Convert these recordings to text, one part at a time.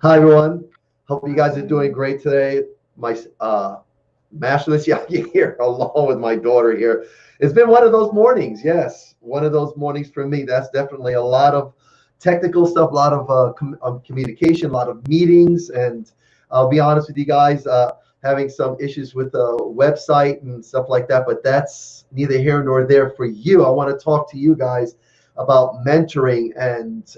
Hi everyone. Hope you guys are doing great today. My masterless Yaki here, along with my daughter here. It's been one of those mornings. Yes, one of those mornings for me. That's definitely a lot of technical stuff, a lot of communication, a lot of meetings, and I'll be honest with you guys, having some issues with the website and stuff like that. But that's neither here nor there for you. I want to talk to you guys about mentoring and.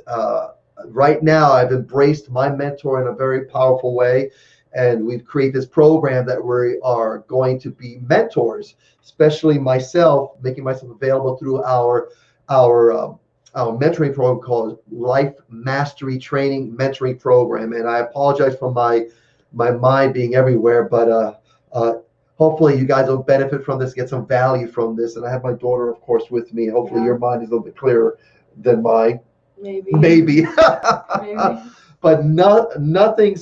Right now I've embraced my mentor in a very powerful way, and we've created this program that we are going to be mentors, especially myself, making myself available through our our mentoring program called Life Mastery Training Mentoring Program. And I apologize for my mind being everywhere, but hopefully you guys will benefit from this, get some value from this. And I have my daughter, of course, with me. Hopefully your mind is a little bit clearer than mine. Maybe. Maybe. But nothing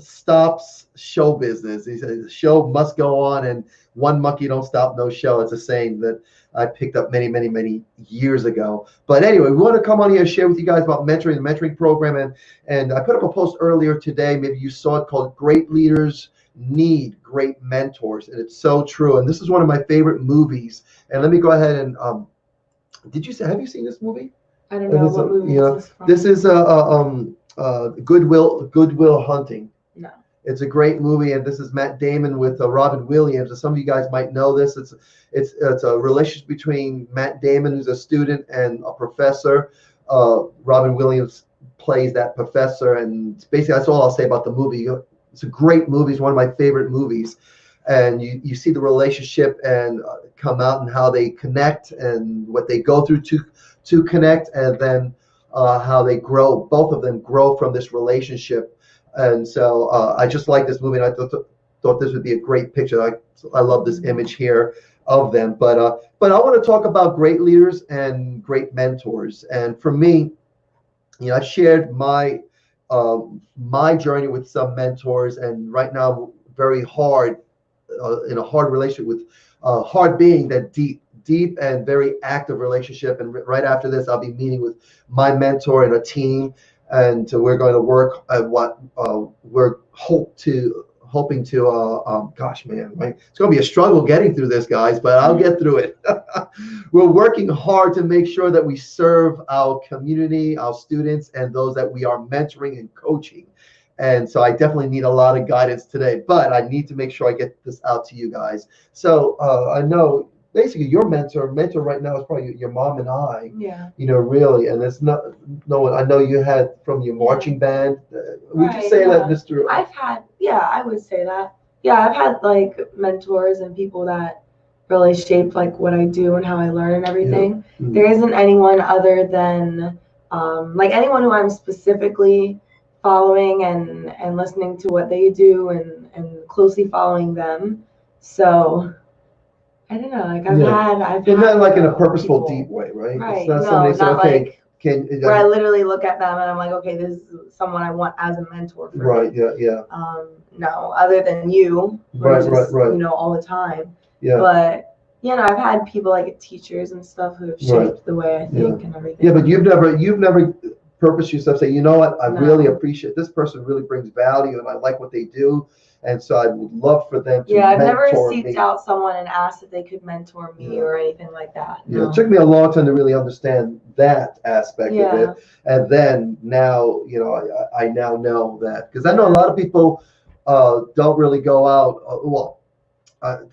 stops show business. He says the show must go on, and one monkey don't stop no show. It's a saying that I picked up many years ago. But anyway, we want to come on here and share with you guys about mentoring, the mentoring program, and I put up a post earlier today. Maybe you saw it, called "Great Leaders Need Great Mentors," and it's so true. And this is one of my favorite movies. And let me go ahead and have you seen this movie? I don't know what movie is this from. This is Goodwill Hunting. No. It's a great movie, and this is Matt Damon with Robin Williams. And some of you guys might know this. It's a relationship between Matt Damon, who's a student, and a professor. Robin Williams plays that professor, and basically that's all I'll say about the movie. It's a great movie. It's one of my favorite movies. And you see the relationship and come out and how they connect and what they go through to connect, and then how they grow. Both of them grow from this relationship. And so I just like this movie, and I thought this would be a great picture. I love this image here of them. But I want to talk about great leaders and great mentors. And for me, I've shared my journey with some mentors, and right now very hard in a hard relationship with hard being that deep and very active relationship. And right after this, I'll be meeting with my mentor and a team, and we're going to work at what we're hoping to. Gosh, man, right? It's going to be a struggle getting through this, guys, but I'll get through it. We're working hard to make sure that we serve our community, our students, and those that we are mentoring and coaching. And so I definitely need a lot of guidance today, but I need to make sure I get this out to you guys. So I know basically your mentor right now is probably your mom and I. Yeah. Really, and it's not no one. I know you had from your marching band. Would you say that, Mr. I would say that. Yeah, I've had like mentors and people that really shaped like what I do and how I learn and everything. Yeah. Mm-hmm. There isn't anyone other than like anyone who I'm specifically following and listening to what they do and closely following them. So I don't know, like I've and not had like in a purposeful, people. deep way, right? Right. It's not No, somebody saying, not okay, like where I literally look at them and I'm like, okay, this is someone I want as a mentor for right, me. yeah. No, other than you, right, all the time. Yeah. But I've had people like teachers and stuff who have shaped the way I think and everything. Yeah, but you've never purposed yourself, say, you know what, I really appreciate this person, really brings value, and I like what they do, and so I would love for them to I've never mentor seeked me. out someone and asked if they could mentor me or anything like that. Yeah, No. it took me a long time to really understand that aspect of it, and then now, I now know that, because I know a lot of people don't really go out.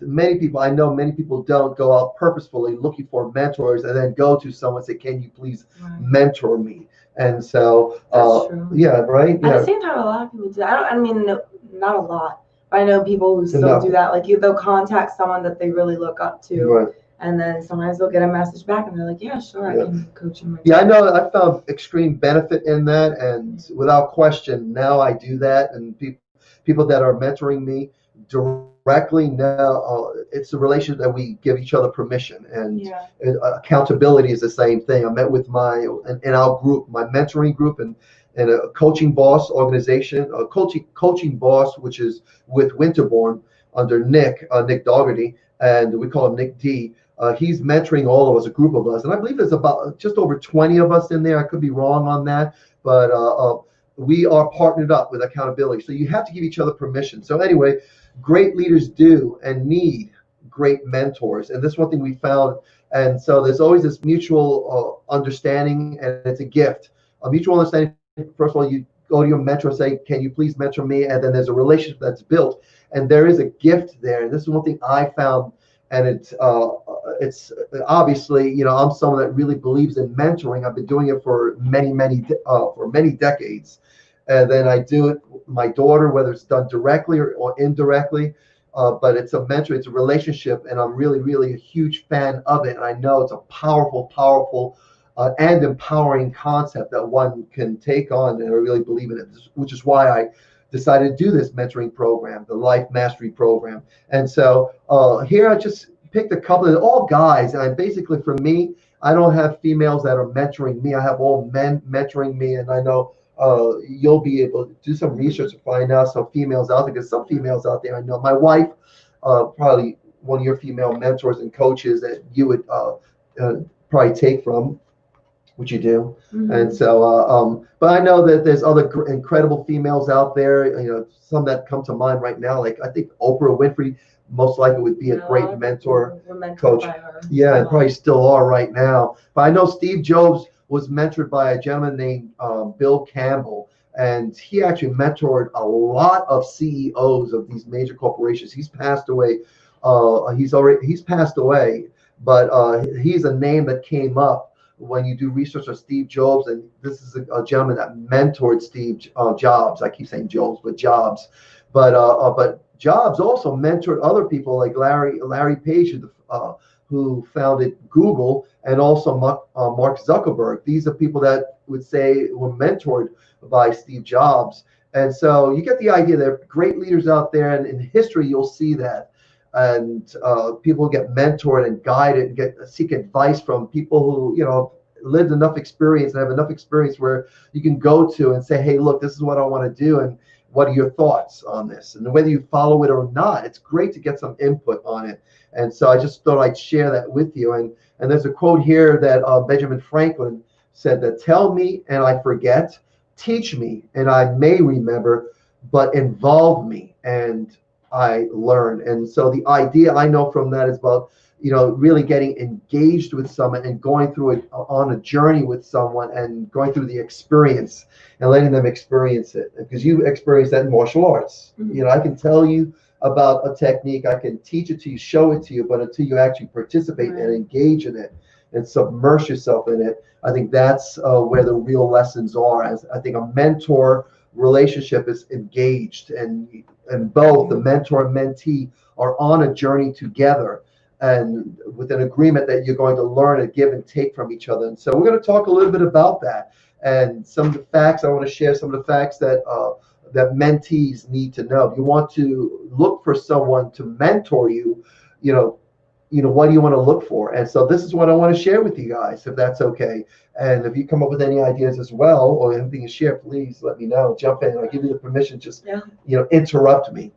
Many people don't go out purposefully looking for mentors and then go to someone and say, can you please mentor me? And so, that's true. Yeah, right. At the same time, a lot of people do. I mean, not a lot, but I know people who still do that. Like they'll contact someone that they really look up to, and then sometimes they'll get a message back, and they're like, "Yeah, sure, I can coach you." Yeah, I know. I found extreme benefit in that, and without question, now I do that. And people that are mentoring me directly now, it's a relationship that we give each other permission, and accountability is the same thing. I met with in our group, my mentoring group, and a coaching boss organization, a coaching boss, which is with Winterborn under Nick Dougherty, and we call him Nick D. He's mentoring all of us, a group of us, and I believe there's about just over 20 of us in there. I could be wrong on that, but we are partnered up with accountability. So you have to give each other permission. So anyway, great leaders do and need great mentors. And this is one thing we found. And so there's always this mutual understanding, and it's a gift. A mutual understanding, first of all, you go to your mentor and say, can you please mentor me? And then there's a relationship that's built. And there is a gift there. And this is one thing I found. And it's obviously, you know, I'm someone that really believes in mentoring. I've been doing it for many decades. And then I do it with my daughter, whether it's done directly or indirectly. But it's a mentor, it's a relationship, and I'm really, really a huge fan of it. And I know it's a powerful, and empowering concept that one can take on, and I really believe in it, which is why I decided to do this mentoring program, the Life Mastery Program. And so here I just picked a couple of all guys, and I basically, for me, I don't have females that are mentoring me. I have all men mentoring me, and I know you'll be able to do some research to find out some females out there, because some females out there I know. My wife, probably one of your female mentors and coaches that you would probably take from, which you do. Mm-hmm. And so, but I know that there's other incredible females out there, you know, some that come to mind right now. Like I think Oprah Winfrey most likely would be a great mentor, coach. Yeah, and probably still are right now. But I know Steve Jobs was mentored by a gentleman named Bill Campbell, and he actually mentored a lot of CEOs of these major corporations. He's passed away. He's passed away, but he's a name that came up when you do research on Steve Jobs, and this is a gentleman that mentored Steve Jobs. I keep saying Jobs, but Jobs. But Jobs also mentored other people like Larry Page, who founded Google, and also Mark Zuckerberg. These are people that would say were mentored by Steve Jobs. And so you get the idea. There are great leaders out there, and in history you'll see that. And people get mentored and guided and seek advice from people who, you know, lived enough experience and have enough experience where you can go to and say, hey, look, this is what I want to do, and what are your thoughts on this? And whether you follow it or not, it's great to get some input on it. And so I just thought I'd share that with you. And there's a quote here that Benjamin Franklin said, that tell me and I forget, teach me and I may remember, but involve me and I learn. And so the idea I know from that is about, you know, really getting engaged with someone and going through it on a journey with someone and going through the experience and letting them experience it, because you experience that in martial arts. Mm-hmm. You know, I can tell you about a technique, I can teach it to you, show it to you, but until you actually participate and engage in it and submerge yourself in it, I think that's where the real lessons are. As I think a mentor relationship is engaged, and both the mentor and mentee are on a journey together, and with an agreement that you're going to learn and give and take from each other. And so we're going to talk a little bit about that, and some of the facts. I want to share some of the facts that that mentees need to know. If you want to look for someone to mentor you, you know, what do you want to look for? And so this is what I want to share with you guys, if that's okay. And if you come up with any ideas as well, or anything to share, please let me know. Jump in. I'll give you the permission. Just, interrupt me.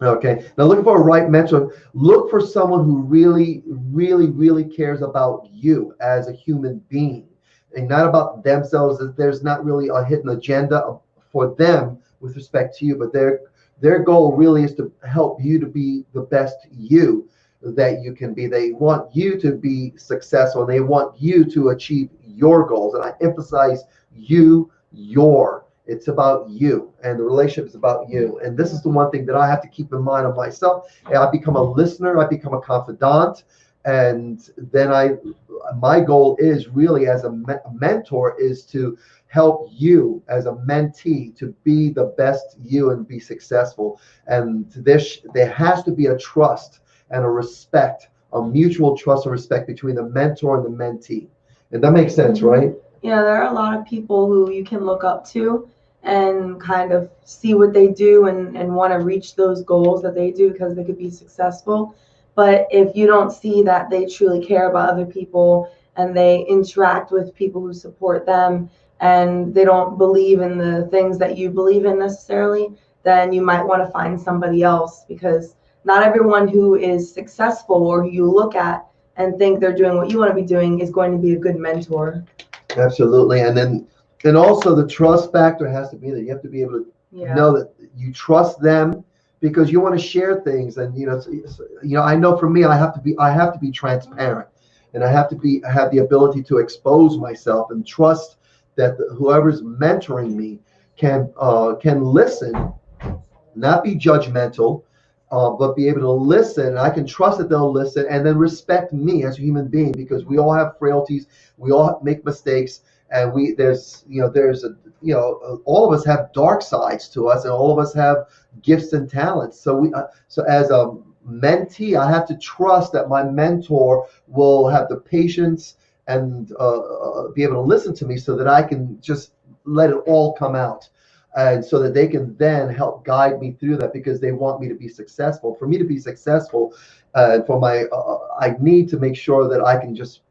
Okay. Now, looking for a right mentor, look for someone who really, really, really cares about you as a human being, and not about themselves. There's not really a hidden agenda for them with respect to you, but their goal really is to help you to be the best you that you can be. They want you to be successful. They want you to achieve your goals. And I emphasize it's about you, and the relationship is about you. And this is the one thing that I have to keep in mind of myself. And I become a listener, I become a confidant, and then my goal is really as a mentor is to help you as a mentee to be the best you and be successful. And there has to be a trust and a respect, a mutual trust and respect between the mentor and the mentee. And that makes sense, right? Yeah, there are a lot of people who you can look up to and kind of see what they do and want to reach those goals that they do because they could be successful. But if you don't see that they truly care about other people and they interact with people who support them and they don't believe in the things that you believe in necessarily, then you might want to find somebody else, because not everyone who is successful or who you look at and think they're doing what you want to be doing is going to be a good mentor. Absolutely. And then And also the trust factor has to be there. You have to be able to know that you trust them, because you want to share things. And I know for me, I have to be transparent, and I have the ability to expose myself and trust that whoever's mentoring me can listen, not be judgmental, but be able to listen. And I can trust that they'll listen and then respect me as a human being, because we all have frailties, we all make mistakes, and all of us have dark sides to us, and all of us have gifts and talents. So as a mentee, I have to trust that my mentor will have the patience and be able to listen to me, so that I can just let it all come out, and so that they can then help guide me through that, because they want me to be successful. For me to be successful, I need to make sure that I can just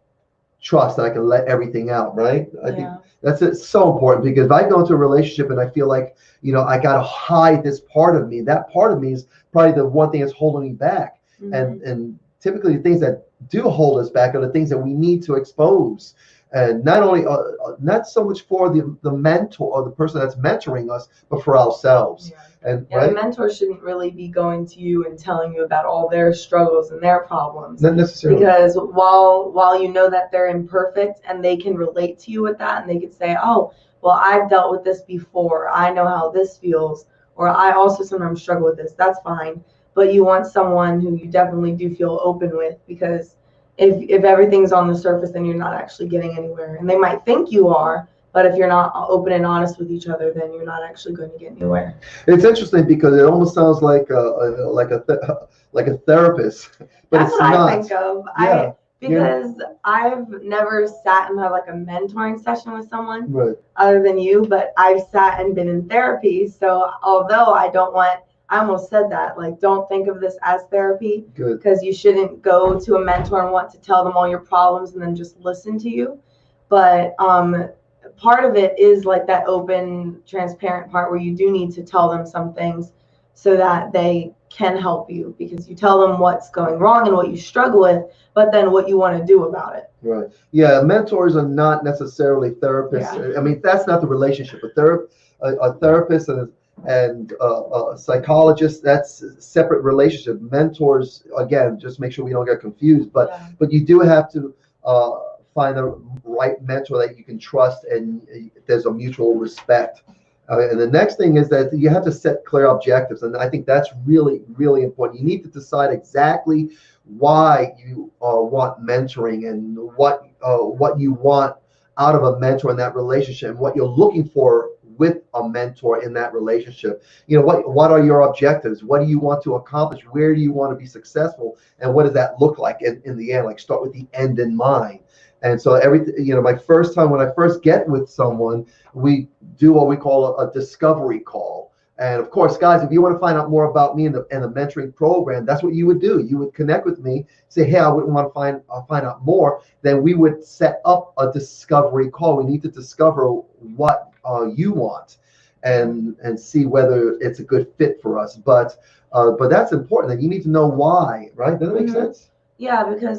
trust that I can let everything out, right? I think that's it. So important, because if I go into a relationship and I feel like, I got to hide this part of me, that part of me is probably the one thing that's holding me back. And typically the things that do hold us back are the things that we need to expose. And not only, not so much for the mentor or the person that's mentoring us, but for ourselves. And the mentor shouldn't really be going to you and telling you about all their struggles and their problems. Not necessarily. Because while you know that they're imperfect and they can relate to you with that, and they could say, oh, well, I've dealt with this before, I know how this feels, or I also sometimes struggle with this, that's fine. But you want someone who you definitely do feel open with, because if everything's on the surface, then you're not actually getting anywhere. And they might think you are, but if you're not open and honest with each other, then you're not actually going to get anywhere. It's interesting, because it almost sounds like a therapist, but that's it's what not. I think of. Because I've never sat and had like a mentoring session with someone other than you, but I've sat and been in therapy. So although I almost said that, like, don't think of this as therapy, because you shouldn't go to a mentor and want to tell them all your problems and then just listen to you. But part of it is like that open, transparent part where you do need to tell them some things so that they can help you, because you tell them what's going wrong and what you struggle with, but then what you want to do about it. Right. Yeah. Mentors are not necessarily therapists. I mean, that's not the relationship. A therapist and a psychologist, that's a separate relationship. Mentors, again, just make sure we don't get confused, but you do have to find the right mentor that you can trust, and there's a mutual respect. And the next thing is that you have to set clear objectives, and I think that's really, really important. You need to decide exactly why you want mentoring, and what you want out of a mentor in that relationship, and what you're looking for with a mentor in that relationship. What are your objectives? What do you want to accomplish? Where do you want to be successful? And what does that look like in the end? Like, start with the end in mind. And so my first time when I first get with someone, we do what we call a discovery call. And of course, guys, if you want to find out more about me and the mentoring program, that's what you would do. You would connect with me, say, hey, I wouldn't want to find out more. Then we would set up a discovery call. We need to discover what you want, and see whether it's a good fit for us. But that's important. That you need to know why, right? Does that make sense? Yeah, because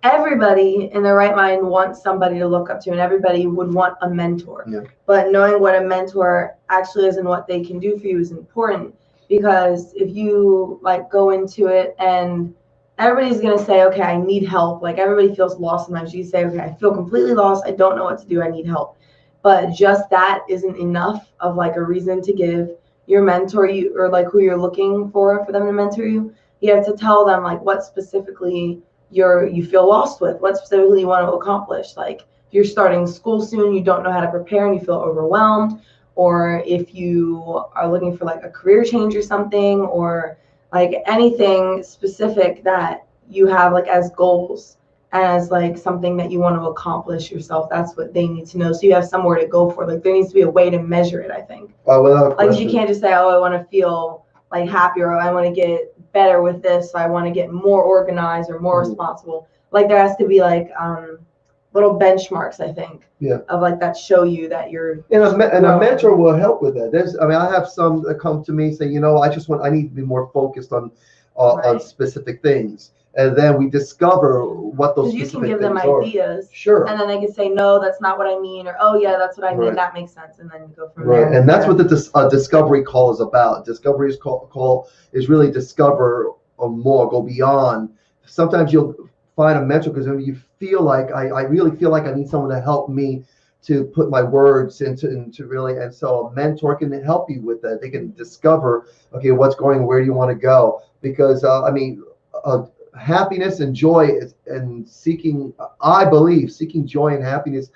everybody in their right mind wants somebody to look up to, and everybody would want a mentor. But knowing what a mentor actually is and what they can do for you is important, because if you go into it and everybody's going to say, okay, I need help. Like, everybody feels lost sometimes. You say, okay, I feel completely lost. I don't know what to do. I need help. But just that isn't enough of a reason to give your mentor or who you're looking for them to mentor you. You have to tell them what specifically you feel lost with, what specifically you want to accomplish. Like, if you're starting school soon, you don't know how to prepare and you feel overwhelmed, or if you are looking for a career change or something, or anything specific that you have as goals, as something that you want to accomplish yourself. That's what they need to know, so you have somewhere to go for. There needs to be a way to measure it, I think. You can't just say, oh, I want to feel happier, or I want to get better with this, so I want to get more organized or more responsible. There has to be little benchmarks, I think, of that show you that you're. And a mentor will help with that. I have some that come to me and say, I need to be more focused on specific things. and then we discover what those because you can specific give them things are. ideas, Sure. and then they can say, no, that's not what I mean, or oh yeah, that's what I mean. Right. That makes sense, and then you go from Right, there. and that's what the discovery call is about. Discovery's call is really discover more, go beyond. Sometimes you'll find a mentor because you feel like I really feel like I need someone to help me to put my words into really, and so a mentor can help you with that. They can discover, okay, what's going, where do you want to go? Because happiness and joy and seeking, I believe, seeking joy and happiness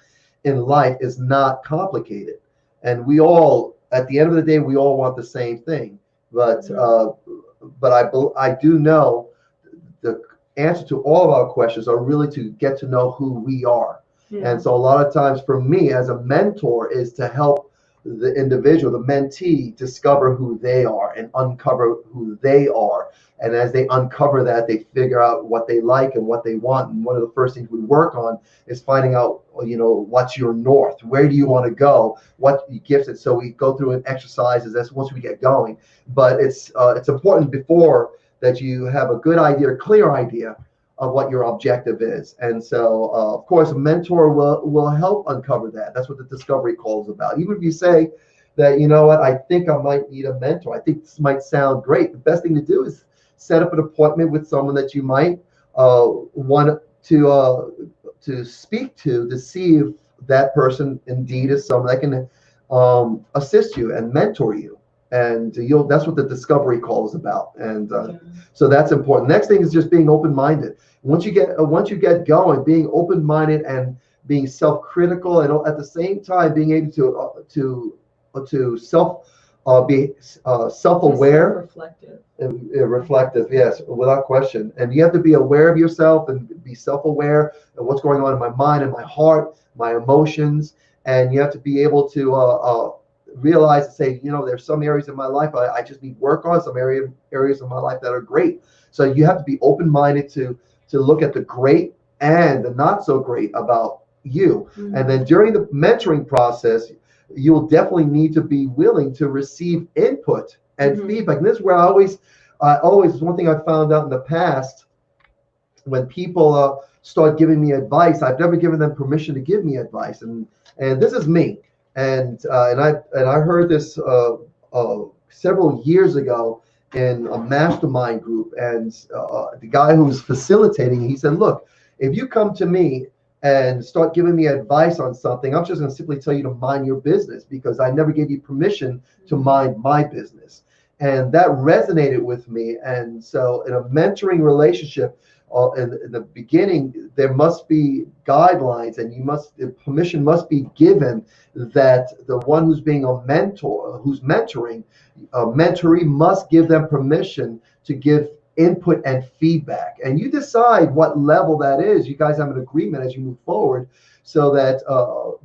in life is not complicated, and we all, at the end of the day, we all want the same thing. But I do know the answer to all of our questions are really to get to know who we are. Yeah. And so a lot of times for me as a mentor is to help the individual, the mentee, discover who they are and uncover who they are. And as they uncover that, they figure out what they like and what they want. And one of the first things we work on is finding out, what's your north? Where do you want to go? What gifts it? So we go through an exercises. That's once we get going. But it's important before that you have a good idea, a clear idea of what your objective is. And so, of course, a mentor will help uncover that. That's what the discovery call is about. Even if you say that, you know what, I think I might need a mentor. I think this might sound great. The best thing to do is set up an appointment with someone that you might want to speak to see if that person indeed is someone that can assist you and mentor you. And that's what the discovery call is about. And so that's important. Next thing is just being open-minded. Once you get going, being open-minded and being self-critical, and at the same time being able to be self-aware, reflective, yes, without question. And you have to be aware of yourself and be self-aware of what's going on in my mind and my heart, my emotions, and you have to be able to realize and say, there's some areas in my life I just need work on, some areas of my life that are great. So you have to be open-minded to look at the great and the not so great about you. Mm-hmm. And then during the mentoring process, you'll definitely need to be willing to receive input and mm-hmm. feedback. And this is where I always one thing I found out in the past, when people start giving me advice, I've never given them permission to give me advice, and this is me. And I heard this several years ago in a mastermind group, and the guy who was facilitating, he said, look, if you come to me and start giving me advice on something, I'm just going to simply tell you to mind your business, because I never gave you permission to mind my business. And that resonated with me. And so in a mentoring relationship, in the beginning, there must be guidelines, and permission must be given that the one who's being a mentor, who's mentoring, mentoree must give them permission to give input and feedback. And you decide what level that is. You guys have an agreement as you move forward, so that,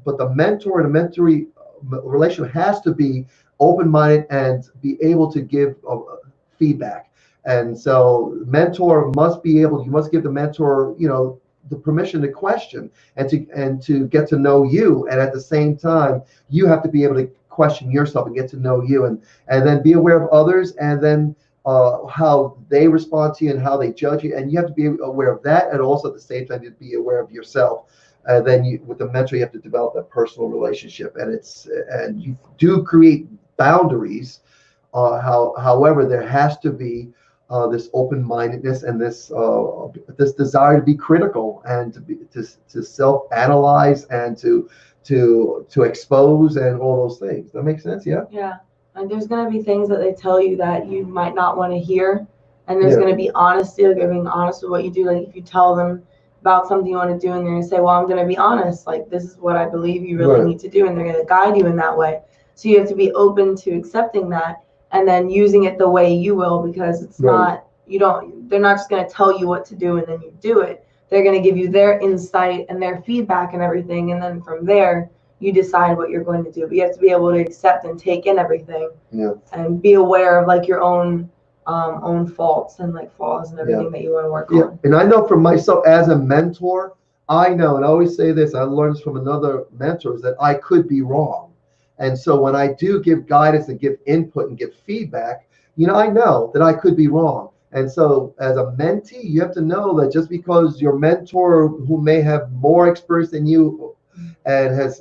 but the mentor and the mentoree relationship has to be open-minded and be able to give feedback. And so mentor must be able, you must give the mentor, the permission to question and to get to know you. And at the same time, you have to be able to question yourself and get to know you, and then be aware of others, and then how they respond to you and how they judge you. And you have to be aware of that, and also at the same time, to be aware of yourself. And then with the mentor, you have to develop that personal relationship, and you do create boundaries. However, there has to be this open-mindedness and this desire to be critical and to self-analyze and to expose and all those things. That makes sense, yeah? Yeah, and there's going to be things that they tell you that you might not want to hear, and there's going to be honesty. Like, being honest with what you do. Like, if you tell them about something you want to do, and they're going to say, well, I'm going to be honest, like, this is what I believe you really need to do, and they're going to guide you in that way. So you have to be open to accepting that, and then using it the way you will, because it's not, they're not just going to tell you what to do and then you do it. They're going to give you their insight and their feedback and everything, and then from there you decide what you're going to do. But you have to be able to accept and take in everything, and be aware of like your own faults and like flaws and everything that you want to work on. And I know for myself as a mentor, I know, and I always say this, I learned this from another mentor, is that I could be wrong. And so when I do give guidance and give input and give feedback, I know that I could be wrong. And so as a mentee, you have to know that just because your mentor, who may have more experience than you and has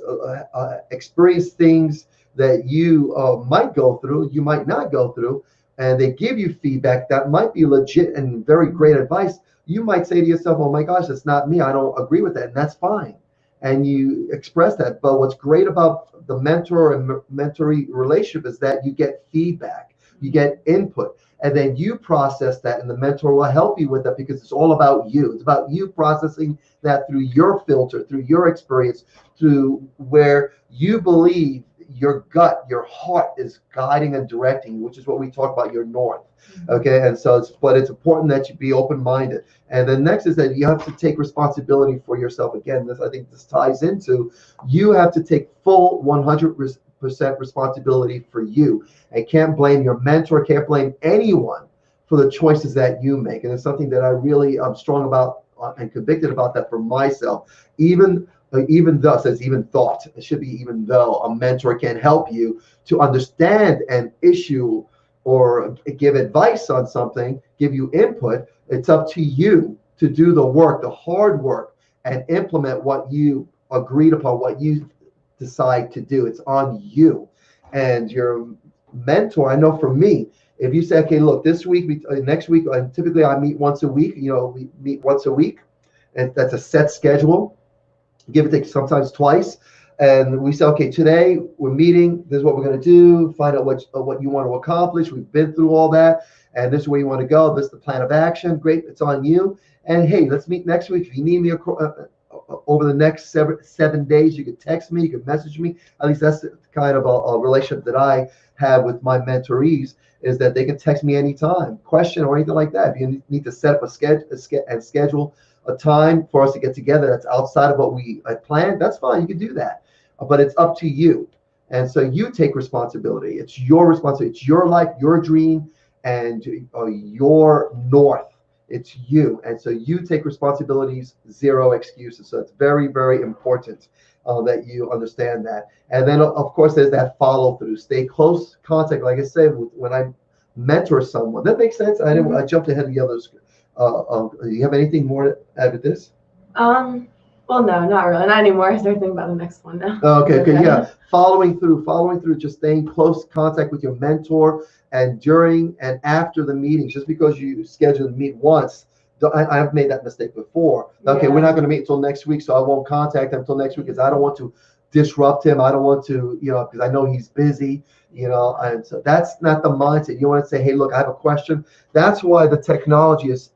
experienced things that you might go through, you might not go through, and they give you feedback that might be legit and very great advice, you might say to yourself, oh my gosh, that's not me. I don't agree with that. And that's fine. And you express that. But what's great about the mentor and mentoree relationship is that you get feedback, you get input, and then you process that, and the mentor will help you with that because it's all about you. It's about you processing that through your filter, through your experience, through where you believe your gut, your heart is guiding and directing you, which is what we talk about, your north. Okay, and so it's important that you be open-minded. And then next is that you have to take responsibility for yourself. Again, I think this ties into, you have to take full 100% responsibility for you, and can't blame your mentor, can't blame anyone for the choices that you make. And it's something that I really am strong about and convicted about that for myself. Even though it says even thought, it should be even though a mentor can help you to understand an issue or give advice on something, give you input, it's up to you to do the work, the hard work, and implement what you agreed upon, what you decide to do. It's on you. And your mentor, I know for me, if you say, okay, look, this week, next week, typically I meet once a week, we meet once a week, and that's a set schedule. Give it sometimes twice. And we say, okay, today we're meeting. This is what we're going to do. Find out what you want to accomplish. We've been through all that, and this is where you want to go. This is the plan of action. Great, it's on you. And hey, let's meet next week. If you need me over the next 7 days, you can text me, you can message me. At least that's the kind of a relationship that I have with my mentorees, is that they can text me anytime, question or anything like that. If you need to set up a schedule a time for us to get together that's outside of what we had planned, that's fine. You can do that. But it's up to you. And so you take responsibility. It's your responsibility. It's your life, your dream, and your north. It's you. And so you take responsibilities, zero excuses. So it's very, very important that you understand that. And then, of course, there's that follow through. Stay close contact. Like I said, when I mentor someone, that makes sense. I jumped ahead of the others. Do you have anything more to add with this? Well, no, not really. Not anymore. I start thinking about the next one now. Okay, yeah. Following through, just staying close contact with your mentor, and during and after the meetings. Just because you schedule to meet once, I've made that mistake before. Okay, we're not going to meet until next week, so I won't contact him until next week because I don't want to disrupt him. I don't want to, because I know he's busy, and so that's not the mindset. You want to say, hey, look, I have a question. That's why the technology is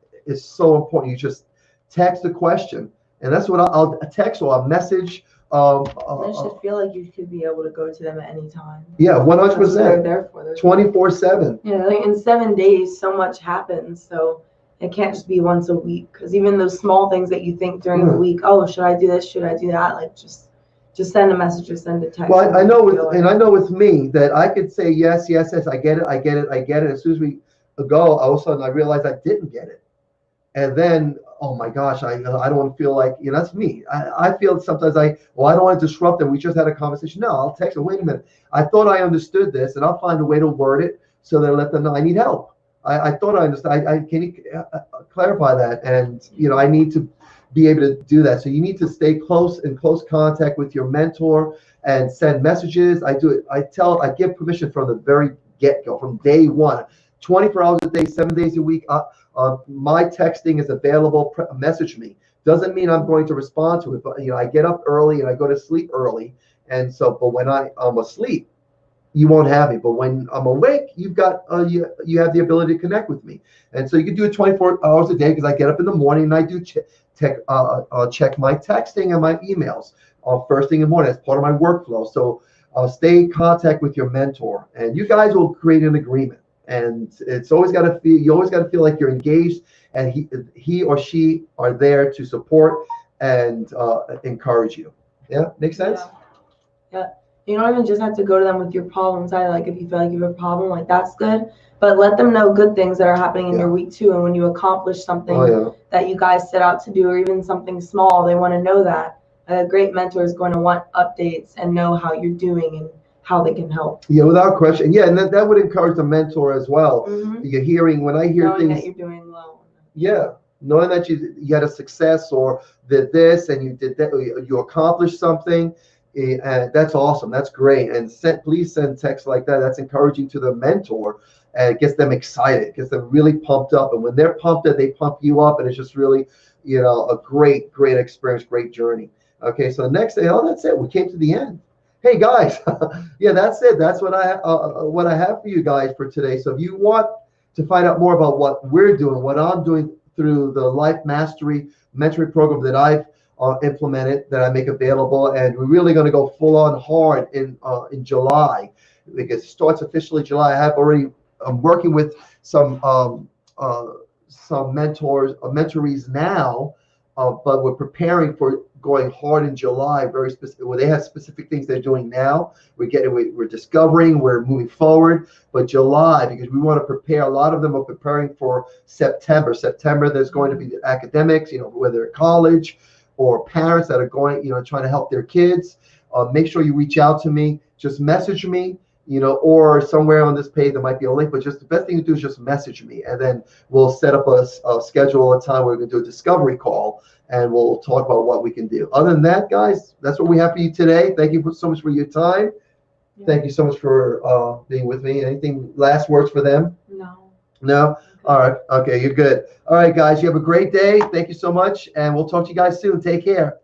so important. You just text a question. And that's what I'll text or a message. It should feel like you should be able to go to them at any time. Yeah, 100%. They're there for 24/7. Yeah, like in 7 days, so much happens. So it can't just be once a week. Because even those small things that you think during the week, oh, should I do this? Should I do that? Like just send a message or send a text. Well, I know with me that I could say yes, I get it. As soon as we go, all of a sudden I realized I didn't get it. And then, oh my gosh, I don't want to feel like, that's me. I feel sometimes I don't want to disrupt them. We just had a conversation. No, I'll text them. Wait a minute. I thought I understood this, and I'll find a way to word it so that I let them know I need help. I thought I understood. Can you clarify that? And, I need to be able to do that. So you need to stay in close contact with your mentor and send messages. I do it. I give permission from the very get-go, from day one, 24 hours a day, 7 days a week. My texting is available. Message me. Doesn't mean I'm going to respond to it, but I get up early and I go to sleep early, and so. But when I'm asleep, you won't have me. But when I'm awake, you've got you have the ability to connect with me, and so you can do it 24 hours a day because I get up in the morning and I do check my texting and my emails first thing in the morning as part of my workflow. So stay in contact with your mentor, and you guys will create an agreement. And it's always got to feel. You always got to feel like you're engaged, and he or she are there to support and encourage you. Yeah, makes sense. Yeah. You don't even just have to go to them with your problems either. Like if you feel like you have a problem, like that's good. But let them know good things that are happening in your week too. And when you accomplish something that you guys set out to do, or even something small, they want to know that. A great mentor is going to want updates and know how you're doing how they can help. Yeah, without question. Yeah, and that would encourage the mentor as well. You're hearing, when I hear Knowing things, that you're doing well. yeah, knowing that you had a success or did this and you did that, or you accomplished something, that's awesome. That's great. And please send text like that. That's encouraging to the mentor, and it gets them excited, gets them really pumped up. And when they're pumped up, they pump you up, and it's just really, a great, great experience, great journey. Okay, so next day, oh, that's it. We came to the end. Hey guys, yeah, that's it. That's what I have for you guys for today. So if you want to find out more about what we're doing, what I'm doing through the Life Mastery Mentoring Program that I've implemented, that I make available, and we're really going to go full on hard in July, because it starts officially July. I'm working with some mentorees now, but we're preparing for going hard in July, very specific, where they have specific things they're doing now. We're discovering, we're moving forward, but July, because we want to prepare, a lot of them are preparing for September. There's going to be the academics, whether at college or parents that are going, trying to help their kids. Make sure you reach out to me, just message me, or somewhere on this page there might be a link, but just the best thing to do is just message me, and then we'll set up a schedule, a time where we're going to do a discovery call, and we'll talk about what we can do. Other than that, guys, that's what we have for you today. Thank you so much for your time. Yeah. Thank you so much for being with me. Anything last words for them? No? Okay. All right. Okay, you're good. All right, guys, you have a great day. Thank you so much, and we'll talk to you guys soon. Take care.